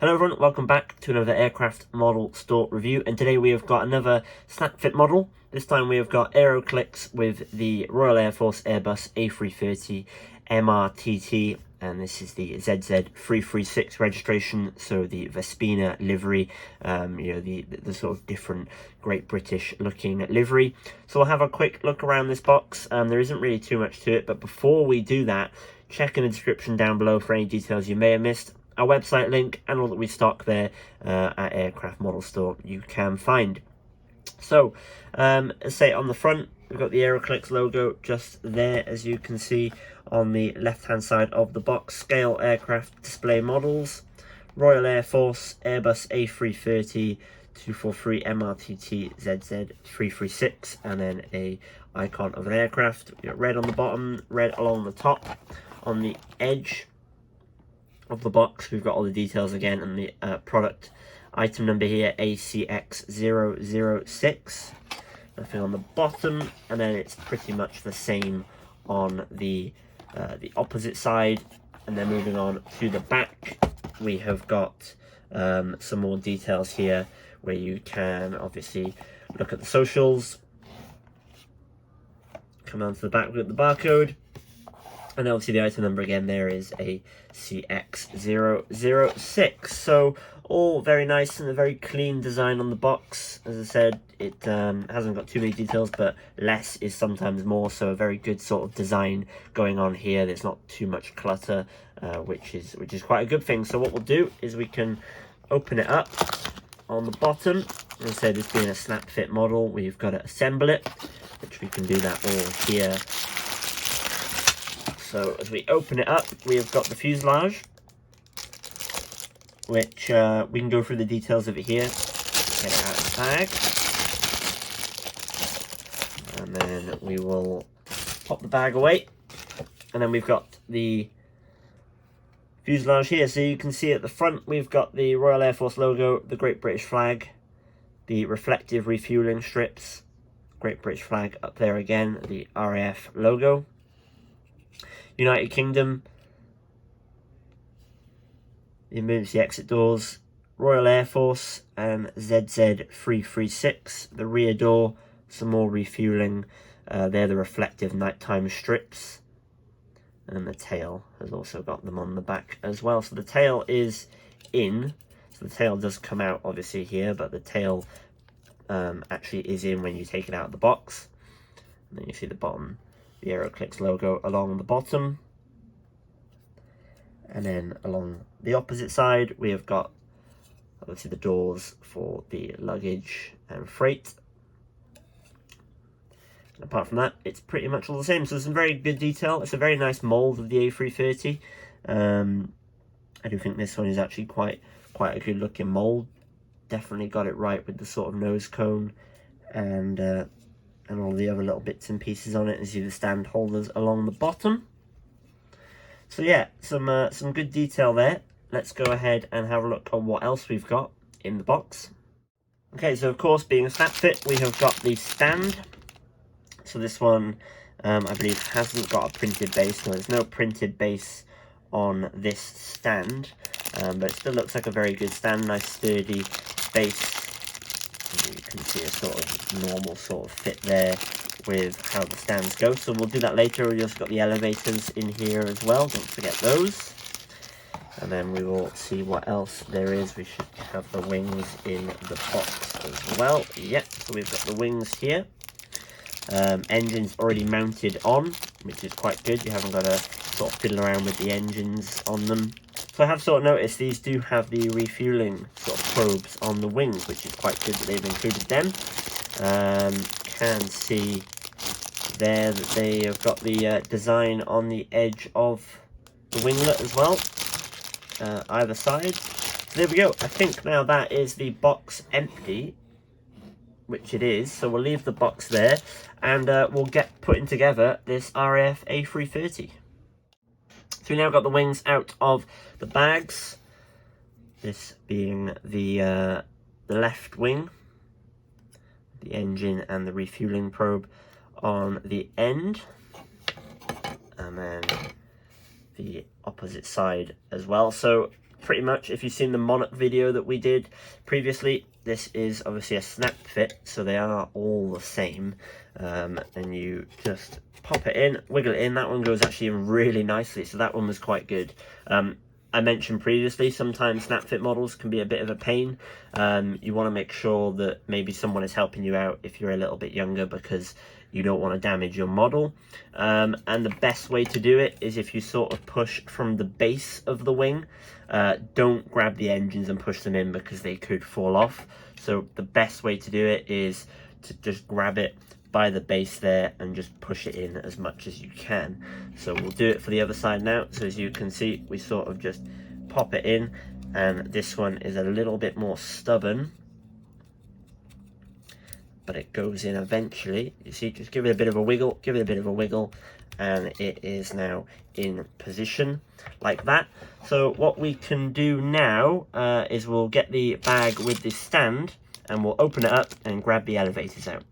Hello everyone, welcome back to another aircraft model store review, and today we have got another snap fit model. This time we have got AeroClix with the Royal Air Force Airbus A330MRTT, and this is the ZZ336 registration, so the Vespina livery, the sort of different Great British looking livery. So we'll have a quick look around this box. There isn't really too much to it, but before we do that, check in the description down below for any details you may have missed. Our website link and all that we stock there at Aircraft Model Store you can find. So, as say on the front, we've got the AeroClix logo just there, as you can see on the left hand side of the box. Scale aircraft display models, Royal Air Force Airbus A330 MRTT ZZ336, and then a icon of an aircraft. You got red on the bottom, red along the top. On the edge of the box we've got all the details again, and the product item number here, ACX006. Nothing on the bottom, and then it's pretty much the same on the opposite side. And then moving on to the back, we have got some more details here where you can obviously look at the socials. Come on to the back, we've got the barcode. And obviously the item number again there is a CX006. So all very nice and a very clean design on the box. As I said, it hasn't got too many details, but less is sometimes more. So a very good sort of design going on here. There's not too much clutter, which is quite a good thing. So what we'll do is we can open it up. On the bottom, as I said, this being a snap fit model, we've got to assemble it, which we can do that all here. So as we open it up, we have got the fuselage, which we can go through the details of it here. Get it out of the bag. And then we will pop the bag away. And then we've got the fuselage here. So you can see at the front, we've got the Royal Air Force logo, the Great British flag, the reflective refueling strips, Great British flag up there again, the RAF logo. United Kingdom, the emergency exit doors, Royal Air Force and ZZ336, the rear door, some more refueling, they're the reflective nighttime strips, and the tail has also got them on the back as well. So the tail is in, so the tail does come out obviously here, but the tail actually is in when you take it out of the box. And then you see the bottom, the AeroClix logo along the bottom. And then along the opposite side, we have got obviously the doors for the luggage and freight. And apart from that, it's pretty much all the same. So there's some very good detail. It's a very nice mould of the A330. I do think this one is actually quite a good looking mould. Definitely got it right with the sort of nose cone and all the other little bits and pieces on it, as you see the stand holders along the bottom. So yeah, some good detail there. Let's go ahead and have a look at what else we've got in the box. Okay, so of course, being a snap fit, we have got the stand. So this one, I believe, hasn't got a printed base. No, there's no printed base on this stand, but it still looks like a very good stand. Nice sturdy base. You can see a sort of normal sort of fit there with how the stands go. So we'll do that later. We've also got the elevators in here as well. Don't forget those. And then we will see what else there is. We should have the wings in the box as well. Yep, so we've got the wings here. Engines already mounted on, which is quite good. You haven't got to sort of fiddle around with the engines on them. So I have sort of noticed these do have the refueling sort of probes on the wings, which is quite good that they've included them. Can see there that they have got the design on the edge of the winglet as well, either side. So there we go. I think now that is the box empty, which it is. So we'll leave the box there, and we'll get putting together this RAF A330. So we now got the wings out of the bags. This being the left wing, the engine and the refueling probe on the end, and then the opposite side as well. So pretty much, if you've seen the Monarch video that we did previously, this is obviously a snap fit, so they are all the same. And you just pop it in, wiggle it in. That one goes actually in really nicely, so that one was quite good. I mentioned previously, sometimes snap fit models can be a bit of a pain. You want to make sure that maybe someone is helping you out if you're a little bit younger, because you don't want to damage your model. And the best way to do it is if you sort of push from the base of the wing. Don't grab the engines and push them in, because they could fall off. So the best way to do it is to just grab it by the base there and just push it in as much as you can. So we'll do it for the other side now. So as you can see, we sort of just pop it in, and this one is a little bit more stubborn, but it goes in eventually. You see, just give it a bit of a wiggle, give it a bit of a wiggle, and it is now in position like that. So what we can do now is we'll get the bag with this stand, and we'll open it up and grab the elevators out.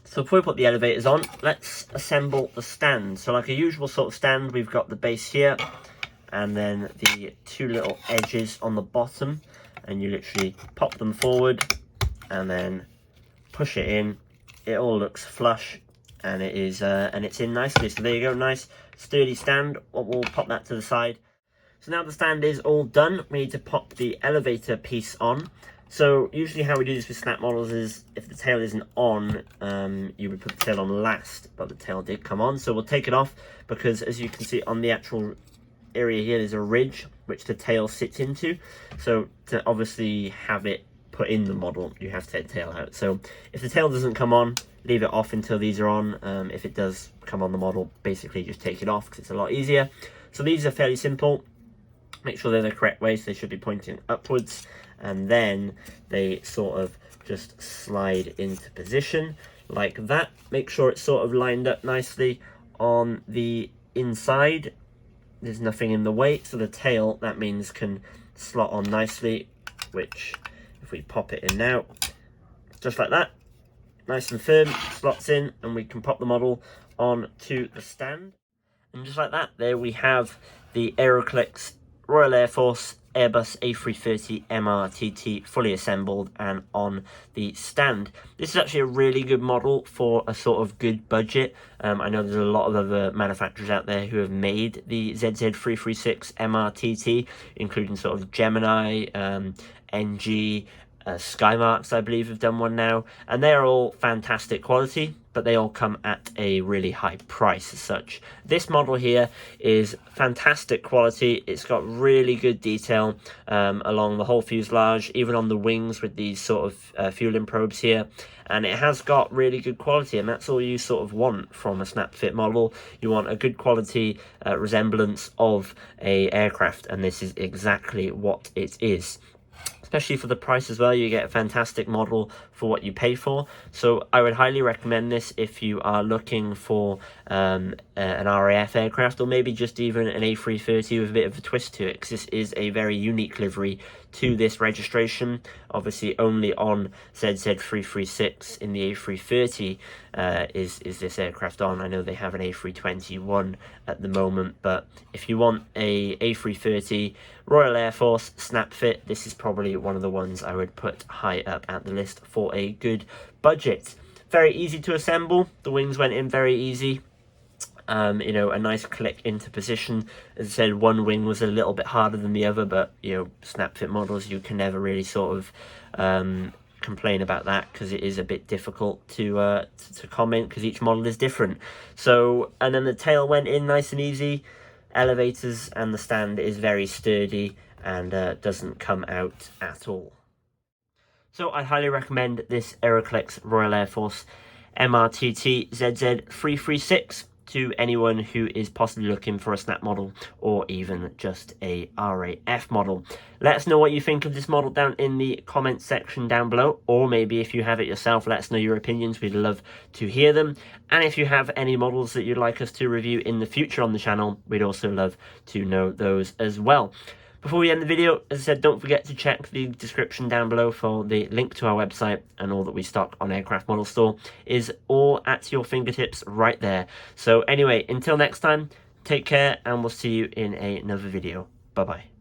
So before we put the elevators on, let's assemble the stand. So like a usual sort of stand, we've got the base here, and then the two little edges on the bottom, and you literally pop them forward and then push it in. It all looks flush, and it is and it's in nicely. So there you go, nice sturdy stand. We'll pop that to the side. So now the stand is all done, we need to pop the elevator piece on. So usually how we do this with snap models is if the tail isn't on, you would put the tail on last, but the tail did come on. So we'll take it off, because as you can see on the actual area here, there's a ridge which the tail sits into. So to obviously have it put in the model, you have to take the tail out. So if the tail doesn't come on, leave it off until these are on. If it does come on the model, basically just take it off, because it's a lot easier. So these are fairly simple. Make sure they're the correct way, so they should be pointing upwards, and then they sort of just slide into position like that. Make sure it's sort of lined up nicely on the inside. There's nothing in the way, so the tail, that means, can slot on nicely, which if we pop it in now, just like that, nice and firm, slots in, and we can pop the model on to the stand. And just like that, there we have the AeroClix Royal Air Force Airbus A330MRTT fully assembled and on the stand. This is actually a really good model for a sort of good budget. I know there's a lot of other manufacturers out there who have made the ZZ336 MRTT, including sort of Gemini, NG, Skymarks, I believe, have done one now, and they're all fantastic quality, but they all come at a really high price as such. This model here is fantastic quality. It's got really good detail along the whole fuselage, even on the wings with these sort of fueling probes here, and it has got really good quality, and that's all you sort of want from a snap fit model. You want a good quality resemblance of a aircraft, and this is exactly what it is. Especially for the price as well, you get a fantastic model for what you pay for. So I would highly recommend this if you are looking for an RAF aircraft, or maybe just even an A330 with a bit of a twist to it, because this is a very unique livery to this registration. Obviously only on ZZ336 in the A330 is this aircraft on. I know they have an A321 at the moment, but if you want a A330 Royal Air Force snap fit, this is probably one of the ones I would put high up at the list for a good budget. Very easy to assemble. The wings went in very easy. You know, a nice click into position. As I said, one wing was a little bit harder than the other, but you know, snap fit models, you can never really sort of complain about that, because it is a bit difficult to comment, because each model is different. So, and then the tail went in nice and easy. Elevators and the stand is very sturdy and doesn't come out at all. So I highly recommend this AeroClix Royal Air Force MRTT ZZ336 to anyone who is possibly looking for a snap model, or even just a RAF model. Let us know what you think of this model down in the comments section down below, or maybe if you have it yourself, let us know your opinions. We'd love to hear them. And if you have any models that you'd like us to review in the future on the channel, we'd also love to know those as well. Before we end the video, as I said, don't forget to check the description down below for the link to our website, and all that we stock on Aircraft Model Store is all at your fingertips right there. So anyway, until next time, take care, and we'll see you in another video. Bye-bye.